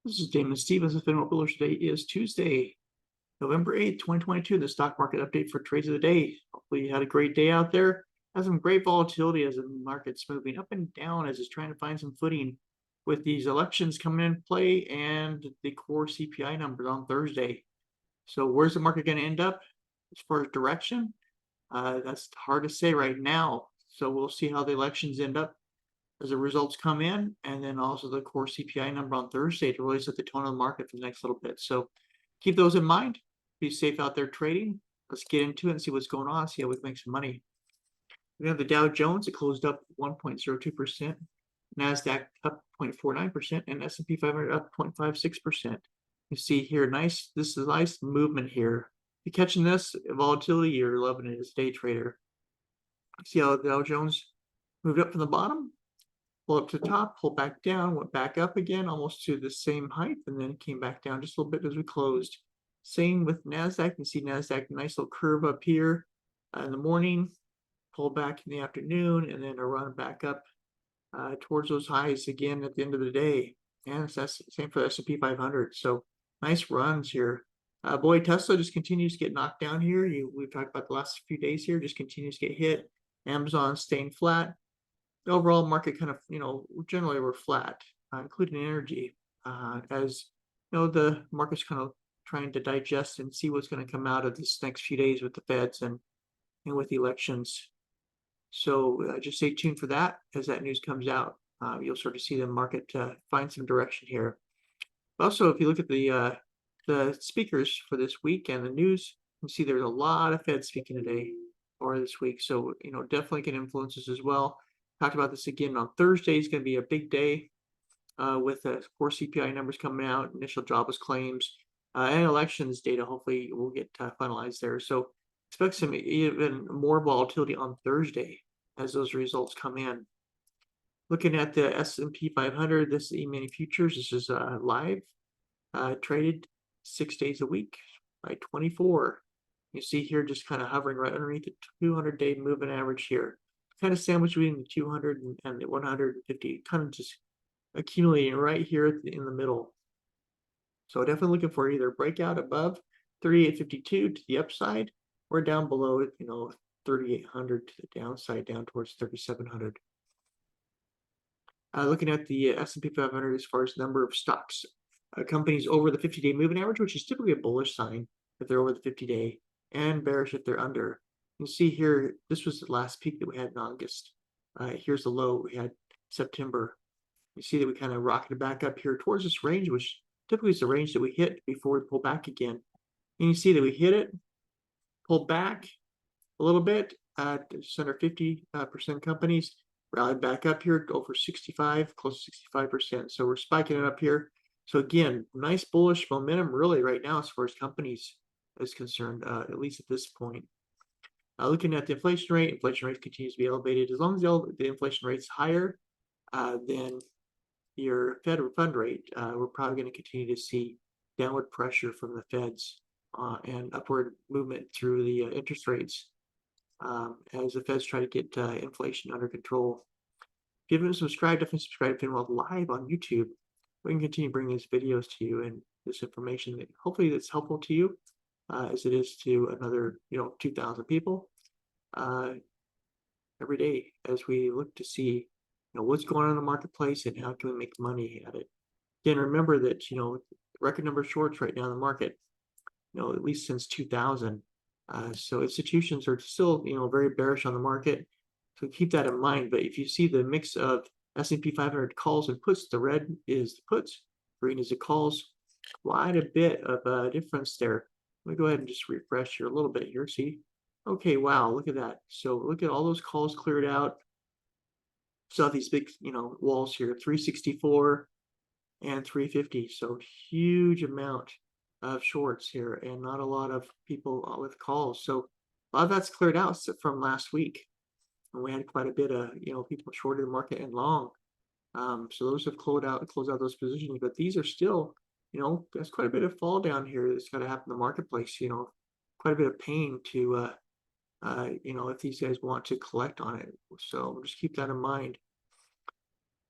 This is Damon Stevens with Federal Bullers. Today is Tuesday, November 8th, 2022. The stock market update for trades of the day. Hopefully you had a great day out there. Has some great volatility as the market's moving up and down as it's trying to find some footing with these elections coming in play and the core CPI numbers on Thursday. So where's the market going to end up as far as direction? That's hard to say right now. So we'll see how the elections end up as the results come in, and then also the core CPI number on Thursday to really set the tone of the market for the next little bit. So keep those in mind. Be safe out there trading. Let's get into it and see what's going on, see how we can make some money. We have the Dow Jones. It closed up 1.02%, NASDAQ up 0.49%, and S&P 500 up 0.56%. You see here, this is a nice movement here. If you're catching this volatility, you're loving it as a day trader. See how the Dow Jones moved up from the bottom, pull up to the top, pull back down, went back up again almost to the same height, and then came back down just a little bit as we closed. Same with NASDAQ. You can see NASDAQ, nice little curve up here in the morning, pull back in the afternoon, and then a run back up towards those highs again at the end of the day. And that's the same for the S&P 500. So nice runs here. Boy, Tesla just continues to get knocked down here. We've talked about the last few days here, just continues to get hit. Amazon staying flat. The overall market kind of, generally we're flat, including energy, as the market's kind of trying to digest and see what's going to come out of this next few days with the Feds and with the elections. So just stay tuned for that. As that news comes out, you'll start to see the market find some direction here. Also, if you look at the speakers for this week and the news, you see there's a lot of Fed speaking today or this week. So, definitely can influence us as well. Talked about this again on Thursday. Is going to be a big day with the core CPI numbers coming out, initial jobless claims, and elections data. Hopefully, will get finalized there. So expect some even more volatility on Thursday as those results come in. Looking at the S&P 500, this is E-mini futures. This is live, traded 6 days a week by 24. You see here just kind of hovering right underneath the 200-day moving average here. Kind of sandwiched between the 200 and the 150, kind of just accumulating right here in the middle. So definitely looking for either breakout above 3852 to the upside or down below, 3800 to the downside, down towards 3700. Looking at the S&P 500 as far as number of stocks, companies over the 50-day moving average, which is typically a bullish sign if they're over the 50-day, and bearish if they're under. You can see here, this was the last peak that we had in August. Here's the low we had September. You see that we kind of rocketed back up here towards this range, which typically is the range that we hit before we pull back again. And you see that we hit it, pulled back a little bit, just under 50% companies, rallied back up here over 65, close to 65%. So we're spiking it up here. So again, nice bullish momentum really right now as far as companies is concerned, at least at this point. Looking at the inflation rate continues to be elevated. As long as the inflation rate's higher than your Fed fund rate, we're probably going to continue to see downward pressure from the Feds and upward movement through the interest rates as the Feds try to get inflation under control. If you haven't subscribed, definitely subscribe to FinWealth Live on YouTube. We can continue bringing these videos to you and this information that hopefully that's helpful to you as it is to another 2,000 people every day as we look to see what's going on in the marketplace and how can we make money at it. Again, remember that record number of shorts right now in the market, at least since 2000. So institutions are still very bearish on the market. So keep that in mind. But if you see the mix of S&P 500 calls and puts, the red is the puts, green is the calls. Quite a bit of a difference there. Let me go ahead and just refresh here a little bit here. See, okay, wow, look at that. So look at all those calls cleared out. Saw these big, walls here, 364 and 350. So huge amount of shorts here and not a lot of people with calls. So a lot of that's cleared out from last week. And we had quite a bit of, people shorted the market and long. So those have closed out those positions, but these are still, there's quite a bit of fall down here that's got to happen in the marketplace, quite a bit of pain to, if these guys want to collect on it. So just keep that in mind.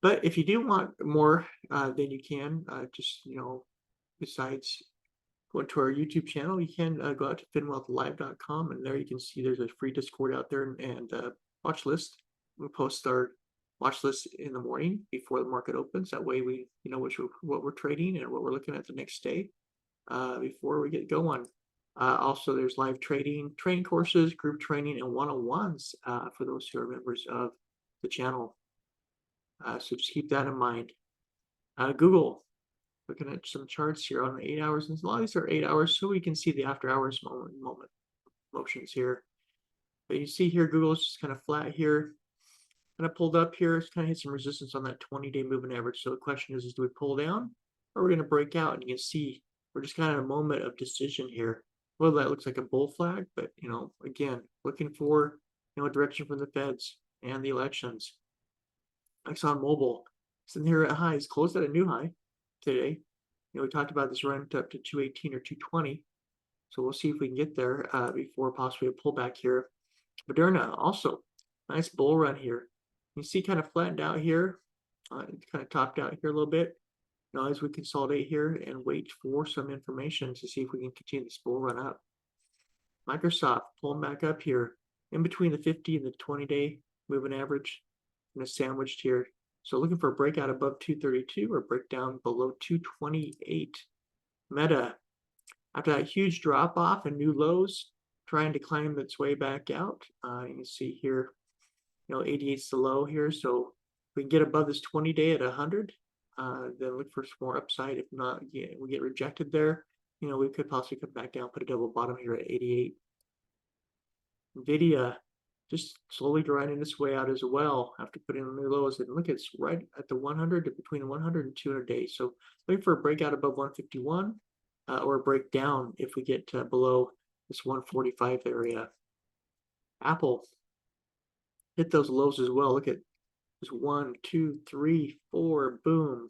But if you do want more, then you can just, besides going to our YouTube channel, you can go out to finwealthlive.com, and there you can see there's a free Discord out there and watch list. We post our watch list in the morning before the market opens. That way we know what we're trading and what we're looking at the next day before we get going. Also, there's live training courses, group training, and one-on-ones for those who are members of the channel. So just keep that in mind. Google, looking at some charts here on the 8 hours, and a lot of these are 8 hours, so we can see the after hours motions here. But you see here, Google's just kind of flat here, kind of pulled up here. It's kind of hit some resistance on that 20-day moving average. So the question is do we pull down, or are we going to break out? And you can see we're just kind of in a moment of decision here. Well, that looks like a bull flag, but again, looking for a direction from the Feds and the elections. ExxonMobil sitting here at highs, closed at a new high today. We talked about this run up to 218 or 220. So we'll see if we can get there before possibly a pullback here. Moderna also nice bull run here. You see kind of flattened out here. It kind of topped out here a little bit. Now as we consolidate here and wait for some information to see if we can continue this bull run up. Microsoft pulling back up here in between the 50 and the 20-day moving average, and it's sandwiched here. So looking for a breakout above 232 or breakdown below 228. Meta, after that huge drop off and new lows, trying to climb its way back out. You can see here, 88 is the low here. So if we can get above this 20-day at 100, then look for some more upside. If not, we get rejected there. We could possibly come back down, put a double bottom here at 88. Nvidia just slowly grinding its way out as well after putting in new lows. And look, it's right at the 100 to between 100 and 200 days. So looking for a breakout above 151 or a breakdown if we get below this 145 area. Apple hit those lows as well. Look at this 1, 2, 3, 4, boom.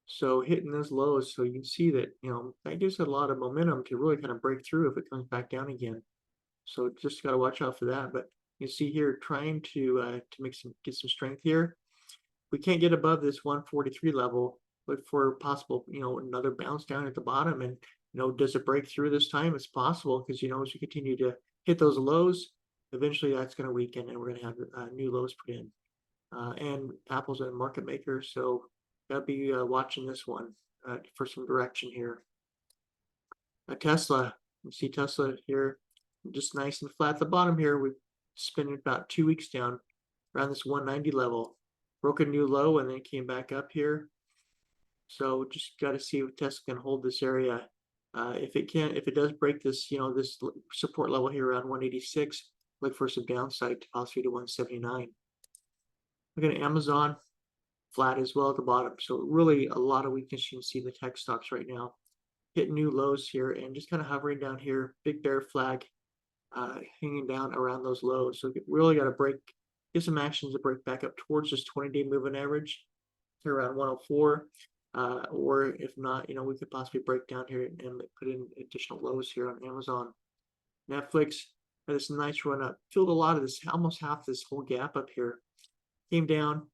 So hitting those lows, so you can see that that gives it a lot of momentum to really kind of break through if it comes back down again. So just got to watch out for that. But you see here trying to get some strength here. We can't get above this 143 level. Look for possible another bounce down at the bottom, and does it break through this time? It's possible, because as we continue to hit those lows, eventually that's going to weaken and we're going to have new lows put in. And Apple's a market maker, so gotta be watching this one for some direction here. Tesla, you see Tesla here, just nice and flat at the bottom here. We've spent about 2 weeks down around this 190 level, broke a new low and then came back up here. So just got to see if Tesla can hold this area. If it does break this, this support level here around 186, look for some downside to possibly to 179. Look at Amazon, flat as well at the bottom. So really a lot of weakness you can see in the tech stocks right now. Hitting new lows here and just kind of hovering down here. Big bear flag hanging down around those lows. So really got to get some actions to break back up towards this 20-day moving average here around 104. Or if not, we could possibly break down here and put in additional lows here on Amazon. Netflix had this nice run up, filled a lot of this, almost half this whole gap up here. Came down,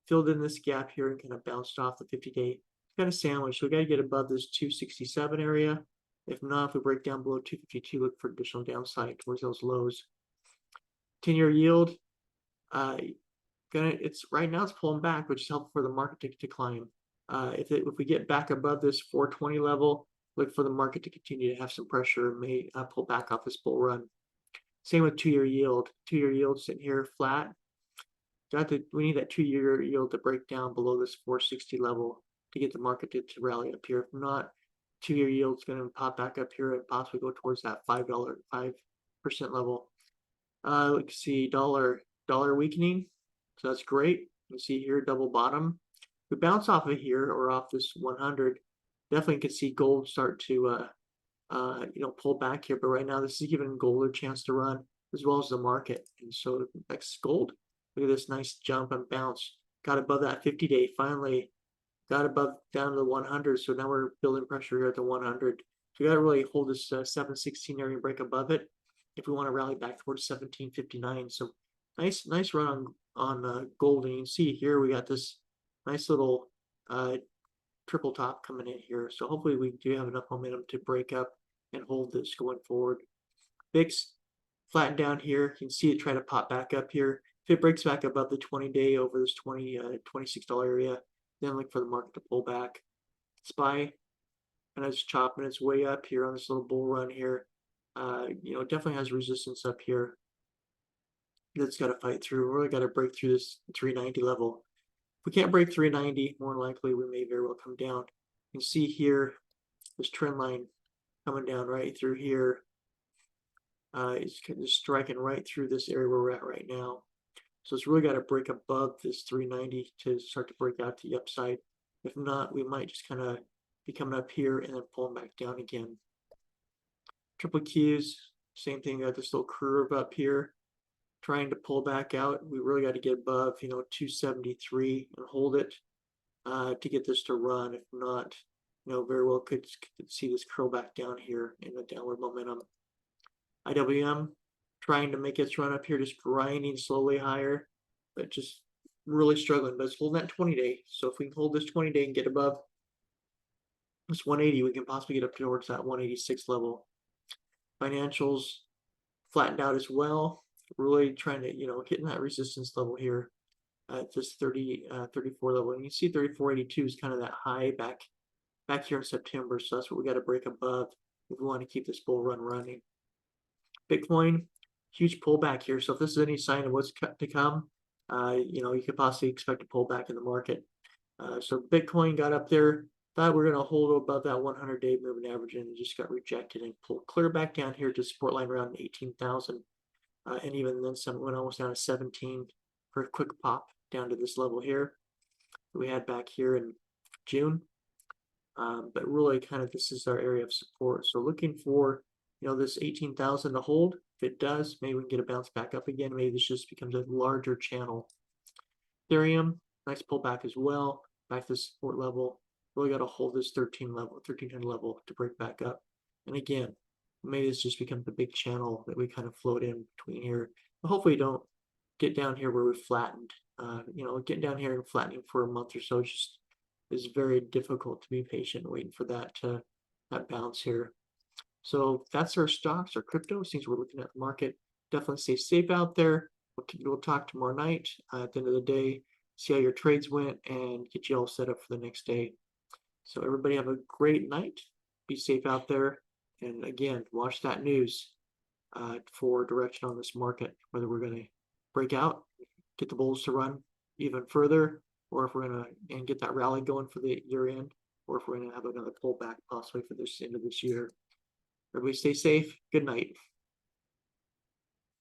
filled in this gap here, and kind of bounced off the 50-day. Kind of sandwich. So we got to get above this 267 area. If not, if we break down below 252, look for additional downside towards those lows. 10-year yield, it's right now it's pulling back, which is helpful for the market to climb. If we get back above this 420 level, look for the market to continue to have some pressure and may pull back off this bull run. Same with 2-year yield. 2-year yield sitting here flat. We need that 2-year yield to break down below this 460 level to get the market to rally up here. If not, 2-year yield is going to pop back up here and possibly go towards that 5% level. Let's see, dollar weakening. So that's great. You see here, double bottom. We bounce off of here or off this 100. Definitely can see gold start to pull back here. But right now, this is giving gold a chance to run as well as the market. And so next gold. Look at this nice jump and bounce. Got above that 50-day. Finally got above down to the 100. So now we're building pressure here at the 100. So we got to really hold this 716 area and break above it if we want to rally back towards 1759. So nice run on gold. And you can see here we got this nice little triple top coming in here. So hopefully we do have enough momentum to break up and hold this going forward. VIX flattened down here. You can see it try to pop back up here. If it breaks back above the 20-day over this $26 area, then look for the market to pull back. SPY and it's chopping its way up here on this little bull run here. Definitely has resistance up here that's got to fight through. We really got to break through this 390 level. If we can't break 390, more likely we may very well come down. You can see here this trend line coming down right through here. It's just striking right through this area where we're at right now. So it's really got to break above this 390 to start to break out to the upside. If not, we might just kind of be coming up here and then pulling back down again. Triple Qs, same thing. Got this little curve up here, trying to pull back out. We really got to get above, 273 and hold it to get this to run. If not, very well could see this curl back down here in the downward momentum. IWM trying to make its run up here, just grinding slowly higher, but just really struggling. But it's holding that 20-day. So if we can hold this 20-day and get above this 180, we can possibly get up towards that 186 level. Financials flattened out as well. Really trying to, hitting that resistance level here at this 34 level. And you see 34.82 is kind of that high back here in September. So that's what we got to break above if we want to keep this bull run running. Bitcoin, huge pullback here. So if this is any sign of what's to come, you could possibly expect a pullback in the market. So Bitcoin got up there, thought we're going to hold above that 100-day moving average, and it just got rejected and pulled clear back down here to support line around 18,000. And even then some went almost down to 17 for a quick pop down to this level here that we had back here in June. But really kind of this is our area of support. So looking for this 18,000 to hold. If it does, maybe we can get a bounce back up again. Maybe this just becomes a larger channel. Ethereum, nice pullback as well. Back to the support level. Really got to hold this 1300 level to break back up. And again, maybe this just becomes the big channel that we kind of float in between here. But hopefully don't get down here where we flattened. Getting down here and flattening for a month or so just is very difficult to be patient waiting for that bounce here. So that's our stocks, our cryptos, things we're looking at the market. Definitely stay safe out there. We'll talk tomorrow night at the end of the day, see how your trades went, and get you all set up for the next day. So everybody have a great night. Be safe out there. And again, watch that news for direction on this market, whether we're going to break out, get the bulls to run even further, or if we're going to get that rally going for the year end, or if we're going to have another pullback possibly for this end of this year. Everybody stay safe. Good night.